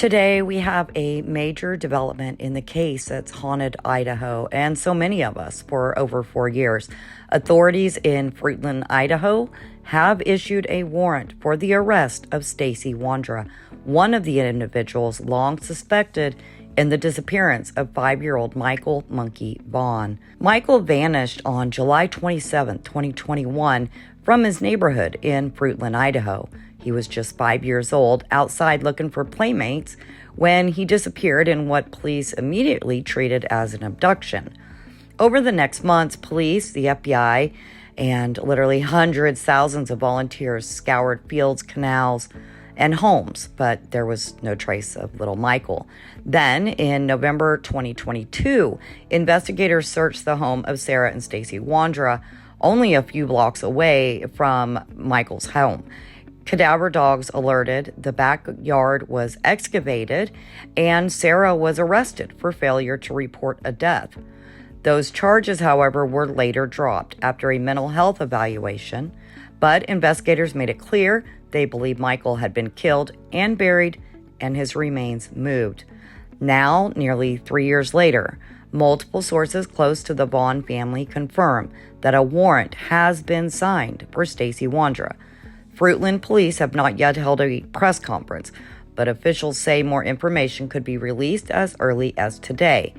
Today, we have a major development in the case that's haunted Idaho and so many of us for over 4 years. Authorities in Fruitland, Idaho have issued a warrant for the arrest of Stacy Wondra, one of the individuals long suspected in the disappearance of 5-year-old Michael Monkey Vaughn. Michael vanished on July 27, 2021 from his neighborhood in Fruitland, Idaho. He was just 5 years old, outside looking for playmates, when he disappeared in what police immediately treated as an abduction. Over the next months, police, the FBI, and literally hundreds, thousands of volunteers scoured fields, canals, and homes, but there was no trace of little Michael. Then, in November 2022, investigators searched the home of Sarah and Stacy Wondra, only a few blocks away from Michael's home. Cadaver dogs alerted, the backyard was excavated, and Sarah was arrested for failure to report a death. Those charges, however, were later dropped after a mental health evaluation, but investigators made it clear they believe Michael had been killed and buried and his remains moved. Now, nearly 3 years later, multiple sources close to the Vaughn family confirm that a warrant has been signed for Stacy Wondra. Fruitland police have not yet held a press conference, but officials say more information could be released as early as today.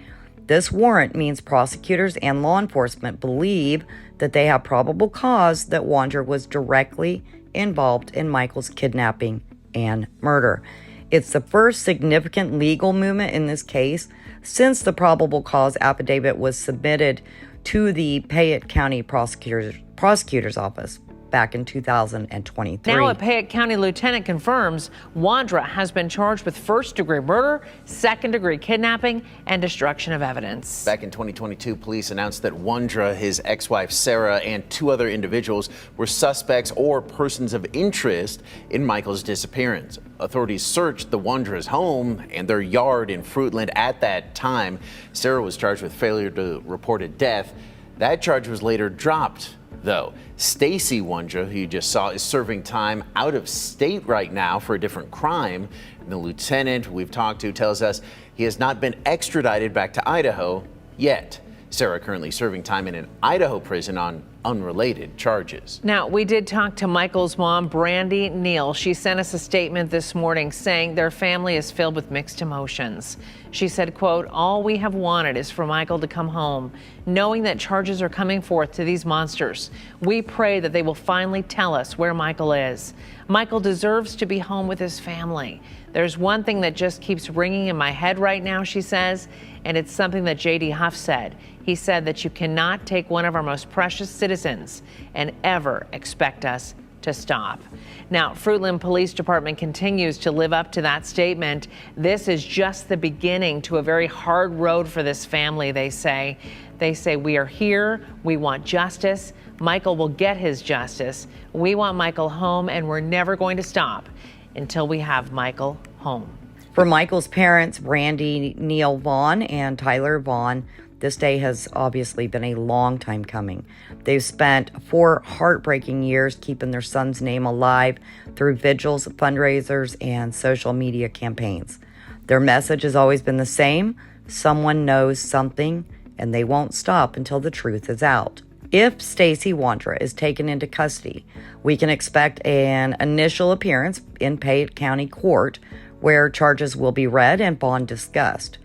This warrant means prosecutors and law enforcement believe that they have probable cause that Wondra was directly involved in Michael's kidnapping and murder. It's the first significant legal movement in this case since the probable cause affidavit was submitted to the Payette County prosecutor's office back in 2023. Now, a Payette County lieutenant confirms Wondra has been charged with first-degree murder, second-degree kidnapping, and destruction of evidence. Back in 2022, police announced that Wondra, his ex-wife Sarah, and 2 other individuals were suspects or persons of interest in Michael's disappearance. Authorities searched the Wondra's home and their yard in Fruitland at that time. Sarah was charged with failure to report a death. That charge was later dropped, though. Stacy Wondra, who you just saw, is serving time out of state right now for a different crime. And the lieutenant we've talked to tells us he has not been extradited back to Idaho yet. Sarah currently serving time in an Idaho prison on unrelated charges. Now, we did talk to Michael's mom, Brandy Neal. She sent us a statement this morning saying their family is filled with mixed emotions. She said, quote, "All we have wanted is for Michael to come home, knowing that charges are coming forth to these monsters. We pray that they will finally tell us where Michael is. Michael deserves to be home with his family. There's one thing that just keeps ringing in my head right now," she says, and it's something that J.D. Huff said. He said that you cannot take one of our most precious citizens and ever expect us to stop. Now, Fruitland Police Department continues to live up to that statement. This is just the beginning to a very hard road for this family, they say. They say, we are here, we want justice. Michael will get his justice. We want Michael home, and we're never going to stop until we have Michael home. For Michael's parents, Brandy Neal Vaughn and Tyler Vaughn, this day has obviously been a long time coming. They've spent 4 heartbreaking years keeping their son's name alive through vigils, fundraisers, and social media campaigns. Their message has always been the same: someone knows something, and they won't stop until the truth is out. If Stacy Wondra is taken into custody, we can expect an initial appearance in Payette County Court, where charges will be read and bond discussed.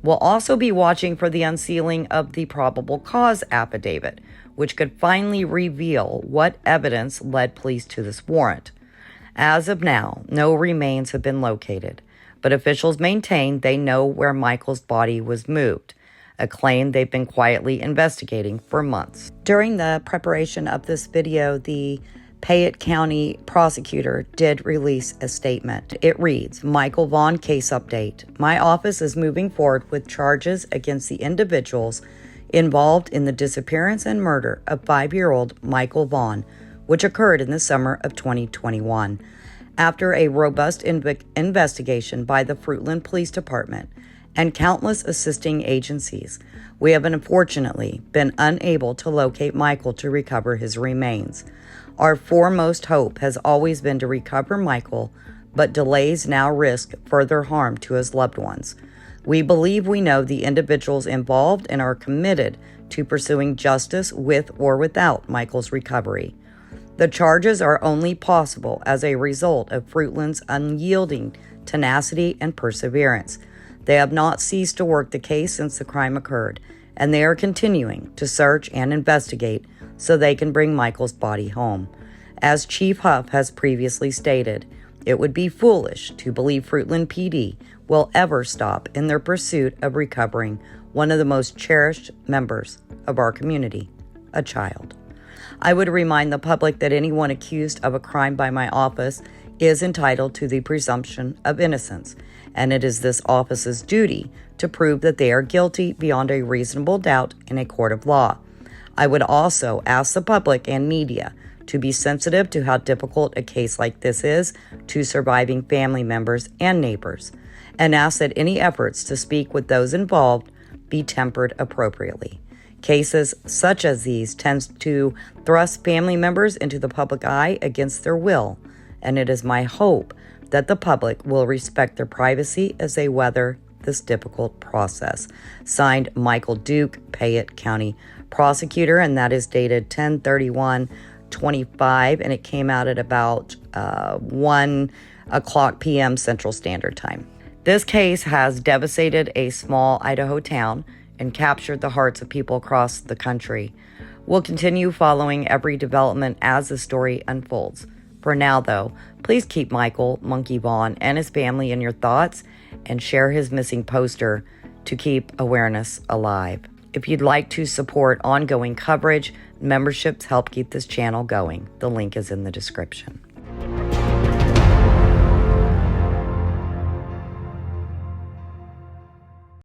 We'll also be watching for the unsealing of the probable cause affidavit, which could finally reveal what evidence led police to this warrant. As of now, no remains have been located, but officials maintain they know where Michael's body was moved, a claim they've been quietly investigating for months. During the preparation of this video, the Payette County prosecutor did release a statement. It reads, "Michael Vaughn case update. My office is moving forward with charges against the individuals involved in the disappearance and murder of 5-year-old Michael Vaughn, which occurred in the summer of 2021. After a robust investigation by the Fruitland Police Department and countless assisting agencies, we have unfortunately been unable to locate Michael to recover his remains. Our foremost hope has always been to recover Michael but delays now risk further harm to his loved ones. We believe we know the individuals involved and are committed to pursuing justice with or without Michael's recovery. The charges are only possible as a result of Fruitland's unyielding tenacity and perseverance. They have not ceased to work the case since the crime occurred, and they are continuing to search and investigate so they can bring Michael's body home. As Chief Huff has previously stated, it would be foolish to believe Fruitland PD will ever stop in their pursuit of recovering one of the most cherished members of our community, a child. I would remind the public that anyone accused of a crime by my office is entitled to the presumption of innocence, and it is this office's duty to prove that they are guilty beyond a reasonable doubt in a court of law. I would also ask the public and media to be sensitive to how difficult a case like this is to surviving family members and neighbors, and ask that any efforts to speak with those involved be tempered appropriately. Cases such as these tend to thrust family members into the public eye against their will, and it is my hope that the public will respect their privacy as they weather this difficult process. Signed, Michael Duke, Payette County Prosecutor, and that is dated 10/31/25, and it came out at about 1:00 p.m. Central Standard Time. This case has devastated a small Idaho town and captured the hearts of people across the country. We'll continue following every development as the story unfolds. For now, though, please keep Michael Monkey Vaughn and his family in your thoughts and share his missing poster to keep awareness alive. If you'd like to support ongoing coverage, memberships help keep this channel going. The link is in the description.